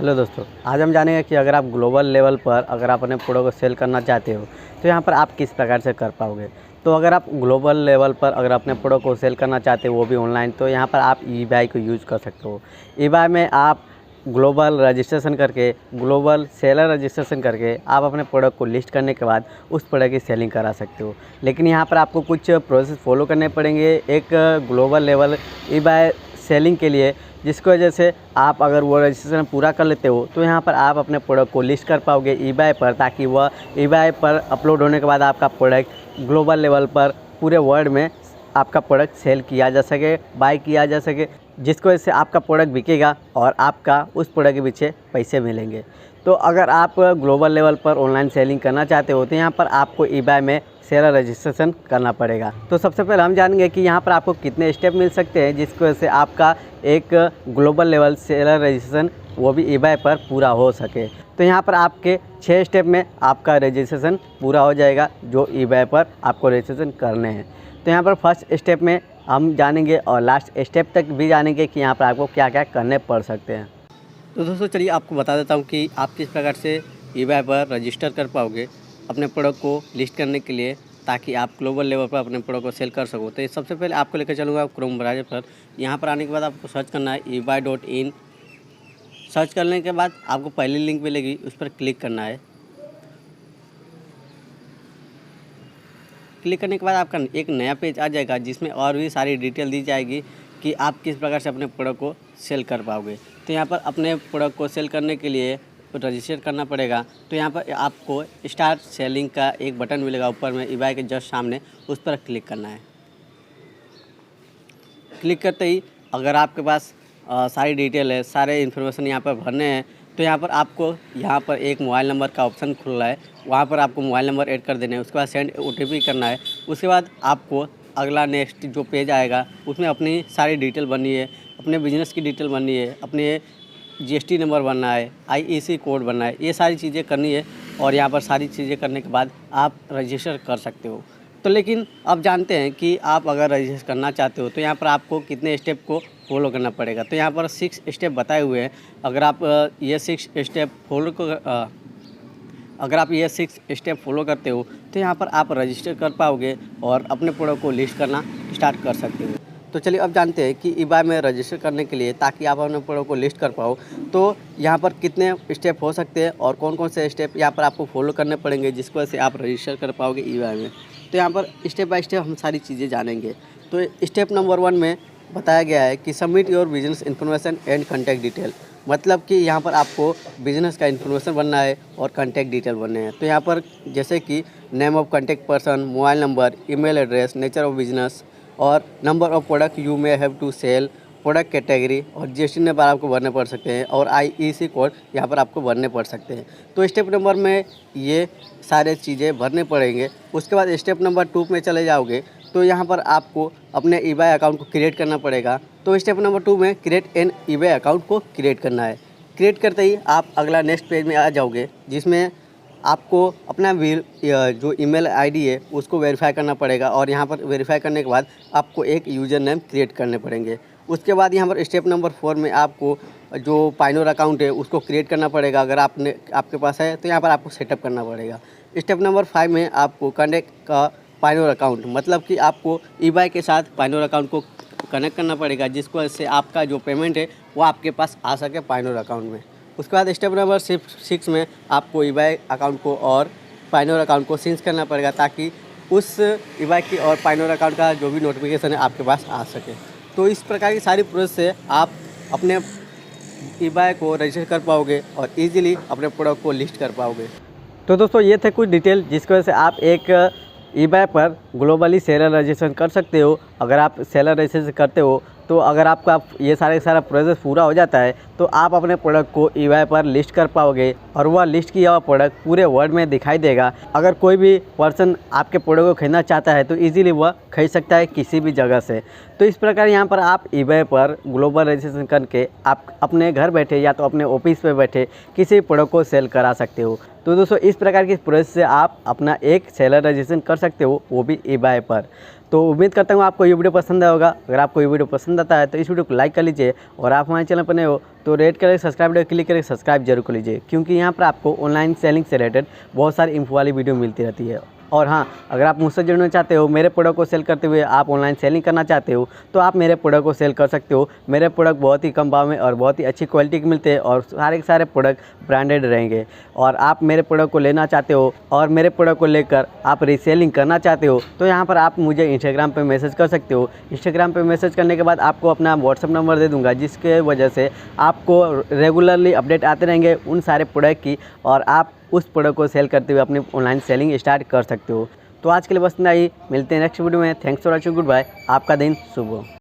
Hello दोस्तों, आज हम जानेंगे कि अगर आप ग्लोबल लेवल पर अगर आप अपने प्रोडक्ट को सेल करना चाहते हो तो यहाँ पर आप किस प्रकार से कर पाओगे। तो अगर आप ग्लोबल लेवल पर अगर अपने प्रोडक्ट को सेल करना चाहते हो वो भी ऑनलाइन, तो यहाँ पर आप eBay को यूज़ कर सकते हो। eBay में आप ग्लोबल रजिस्ट्रेशन करके, ग्लोबल सेलर रजिस्ट्रेशन करके आप अपने प्रोडक्ट को लिस्ट करने के बाद उस प्रोडक्ट की सेलिंग करा सकते हो। लेकिन यहाँ पर आपको कुछ प्रोसेस फॉलो करने पड़ेंगे एक ग्लोबल लेवल eBay सेलिंग के लिए, जिसकी वजह से आप अगर वो रजिस्ट्रेशन पूरा कर लेते हो तो यहाँ पर आप अपने प्रोडक्ट को लिस्ट कर पाओगे eBay पर, ताकि वह eBay पर अपलोड होने के बाद आपका प्रोडक्ट ग्लोबल लेवल पर पूरे वर्ल्ड में आपका प्रोडक्ट सेल किया जा सके, बाय किया जा सके, जिसकी वजह से आपका प्रोडक्ट बिकेगा और आपका उस प्रोडक्ट के पीछे पैसे मिलेंगे। तो अगर आप ग्लोबल लेवल पर ऑनलाइन सेलिंग करना चाहते हो तो यहाँ पर आपको eBay में सेलर रजिस्ट्रेशन करना पड़ेगा। तो सबसे पहले हम जानेंगे कि यहाँ पर आपको कितने स्टेप मिल सकते हैं जिसकी वजह से आपका एक ग्लोबल लेवल सेलर रजिस्ट्रेशन वो भी eBay पर पूरा हो सके। तो यहाँ पर आपके 6 स्टेप में आपका रजिस्ट्रेशन पूरा हो जाएगा जो eBay पर आपको रजिस्ट्रेशन करने हैं। तो यहाँ पर फर्स्ट स्टेप में हम जानेंगे और लास्ट स्टेप तक भी जानेंगे कि यहाँ पर आपको क्या क्या करने पड़ सकते हैं। तो दोस्तों चलिए आपको बता देता हूँ कि आप किस प्रकार से eBay पर रजिस्टर कर पाओगे अपने प्रोडक्ट को लिस्ट करने के लिए, ताकि आप ग्लोबल लेवल पर अपने प्रोडक्ट को सेल कर सको। तो सबसे पहले आपको लेकर चलूँगा क्रोम ब्राउज़र पर। यहाँ पर आने के बाद आपको सर्च करना है eBay.in। सर्च करने के बाद आपको पहली लिंक मिलेगी, उस पर क्लिक करना है। क्लिक करने के बाद आपका एक नया पेज आ जाएगा जिसमें और भी सारी डिटेल दी जाएगी कि आप किस प्रकार से अपने प्रोडक्ट को सेल कर पाओगे। तो यहाँ पर अपने प्रोडक्ट को सेल करने के लिए रजिस्टर करना पड़ेगा। तो यहाँ पर आपको स्टार्ट सेलिंग का एक बटन मिलेगा ऊपर में eBay के जस्ट सामने, उस पर क्लिक करना है। क्लिक करते ही अगर आपके पास सारी डिटेल है, सारे इन्फॉर्मेशन यहाँ पर भरने हैं, तो यहाँ पर आपको यहाँ पर एक मोबाइल नंबर का ऑप्शन खुल रहा है, वहाँ पर आपको मोबाइल नंबर ऐड कर देना है। उसके बाद सेंड OTP करना है। उसके बाद आपको अगला नेक्स्ट जो पेज आएगा उसमें अपनी सारी डिटेल भरनी है, अपने बिजनेस की डिटेल भरनी है, अपने GST नंबर भरना है, IEC कोड भरना है, ये सारी चीज़ें करनी है। और यहाँ पर सारी चीज़ें करने के बाद आप रजिस्टर कर सकते हो। तो लेकिन अब जानते हैं कि आप अगर रजिस्टर करना चाहते हो तो यहाँ पर आपको कितने स्टेप को फॉलो करना पड़ेगा। तो यहाँ पर 6 स्टेप बताए हुए हैं। अगर आप ये 6 स्टेप फॉलो करते हो तो यहाँ पर आप रजिस्टर कर पाओगे और अपने प्रोडक्ट को लिस्ट करना स्टार्ट कर सकते हो। तो चलिए अब जानते हैं कि eBay में रजिस्टर करने के लिए, ताकि आप अपने प्रोडक्ट को लिस्ट कर पाओ, तो यहाँ पर कितने स्टेप हो सकते हैं और कौन कौन से स्टेप यहाँ पर आपको फॉलो करने पड़ेंगे जिसकी वजह से आप रजिस्टर कर पाओगे eBay में। तो यहाँ पर स्टेप बाय स्टेप हम सारी चीज़ें जानेंगे। तो स्टेप नंबर 1 में बताया गया है कि submit your business information and contact detail. मतलब कि यहाँ पर आपको बिजनेस का इन्फॉर्मेशन बनना है और कॉन्टैक्ट डिटेल बनने हैं। तो यहाँ पर जैसे कि name of contact person, mobile number, email address, nature of business और number of product you may have to sell, product category और GST नंबर आपको भरने पड़ सकते हैं और IEC कोड यहाँ पर आपको भरने पड़ सकते हैं। तो स्टेप नंबर में ये सारे चीज़ें भरने पड़ेंगे। उसके बाद स्टेप नंबर 2 में चले जाओगे तो यहाँ पर आपको अपने eBay अकाउंट को क्रिएट करना पड़ेगा। तो स्टेप नंबर 2 में क्रिएट एन eBay अकाउंट को क्रिएट करना है। क्रिएट करते ही आप अगला नेक्स्ट पेज में आ जाओगे जिसमें आपको अपना जो ईमेल आईडी है उसको वेरीफाई करना पड़ेगा और यहाँ पर वेरीफाई करने के बाद आपको एक यूज़र नेम क्रिएट करने पड़ेंगे। उसके बाद यहाँ पर स्टेप नंबर 4 में आपको जो पाइनोर अकाउंट है उसको क्रिएट करना पड़ेगा। अगर आपके पास है तो यहाँ पर आपको सेटअप करना पड़ेगा। स्टेप नंबर 5 में आपको कनेक्ट का पाइनोर अकाउंट, मतलब कि आपको eBay के साथ पाइनोर अकाउंट को कनेक्ट करना पड़ेगा जिसकी वजह से आपका जो पेमेंट है वो आपके पास आ सके पाइनोर अकाउंट में। उसके बाद स्टेप नंबर 6 में आपको eBay अकाउंट को और पाइनोर अकाउंट को सिंक करना पड़ेगा, ताकि उस eBay की और पाइनोर अकाउंट का जो भी नोटिफिकेशन है आपके पास आ सके। तो इस प्रकार की सारी प्रोसेस से आप अपने eBay को रजिस्टर कर पाओगे और इजीली अपने प्रोडक्ट को लिस्ट कर पाओगे। तो दोस्तों ये थे कुछ डिटेल जिसकी वजह से आप एक eBay पर ग्लोबली सेलर रजिस्ट्रेशन कर सकते हो। अगर आप सेलर रजिस्ट्रेशन करते हो तो अगर आपका ये सारा प्रोसेस पूरा हो जाता है तो आप अपने प्रोडक्ट को eBay पर लिस्ट कर पाओगे और वह लिस्ट किया हुआ प्रोडक्ट पूरे वर्ल्ड में दिखाई देगा। अगर कोई भी पर्सन आपके प्रोडक्ट को खरीदना चाहता है तो इजीली वह खरीद सकता है किसी भी जगह से। तो इस प्रकार यहाँ पर आप eBay पर ग्लोबल रजिस्ट्रेशन करके आप अपने घर बैठे या तो अपने ऑफिस पे बैठे किसी प्रोडक्ट को सेल करा सकते हो। तो दोस्तों इस प्रकार की प्रोसेस से आप अपना एक सेलर रजिस्ट्रेशन कर सकते हो, वो भी eBay पर। तो उम्मीद करता हूँ आपको ये वीडियो पसंद आया होगा। अगर आपको ये वीडियो पसंद आता है तो इस वीडियो को लाइक कर लीजिए, और आप हमारे चैनल पर नए हो तो red colour subscribe button click करके सब्सक्राइब जरूर कर लीजिए, क्योंकि यहाँ पर आपको ऑनलाइन सेलिंग से रिलेटेड बहुत सारी इन्फो वाली वीडियो मिलती रहती है। और हाँ, अगर आप मुझसे जुड़ना चाहते हो, मेरे प्रोडक्ट को सेल करते हुए आप ऑनलाइन सेलिंग करना चाहते हो, तो आप मेरे प्रोडक्ट को सेल कर सकते हो। मेरे प्रोडक्ट बहुत ही कम भाव में और बहुत ही अच्छी क्वालिटी के मिलते हैं, और सारे के सारे प्रोडक्ट ब्रांडेड रहेंगे। और आप मेरे प्रोडक्ट को लेना चाहते हो और मेरे प्रोडक्ट को लेकर आप रीसेलिंग करना चाहते हो, तो यहाँ पर आप मुझे इंस्टाग्राम पर मैसेज कर सकते हो। इंस्टाग्राम पर मैसेज करने के बाद आपको अपना व्हाट्सअप नंबर दे दूँगा, जिसके वजह से आपको रेगुलरली अपडेट आते रहेंगे उन सारे प्रोडक्ट की, और आप उस प्रोडक्ट को सेल करते हुए अपनी ऑनलाइन सेलिंग स्टार्ट कर सकते हो। तो आज के लिए बस इतना ही, मिलते हैं नेक्स्ट वीडियो में। Thanks for watching, goodbye, आपका दिन शुभ हो।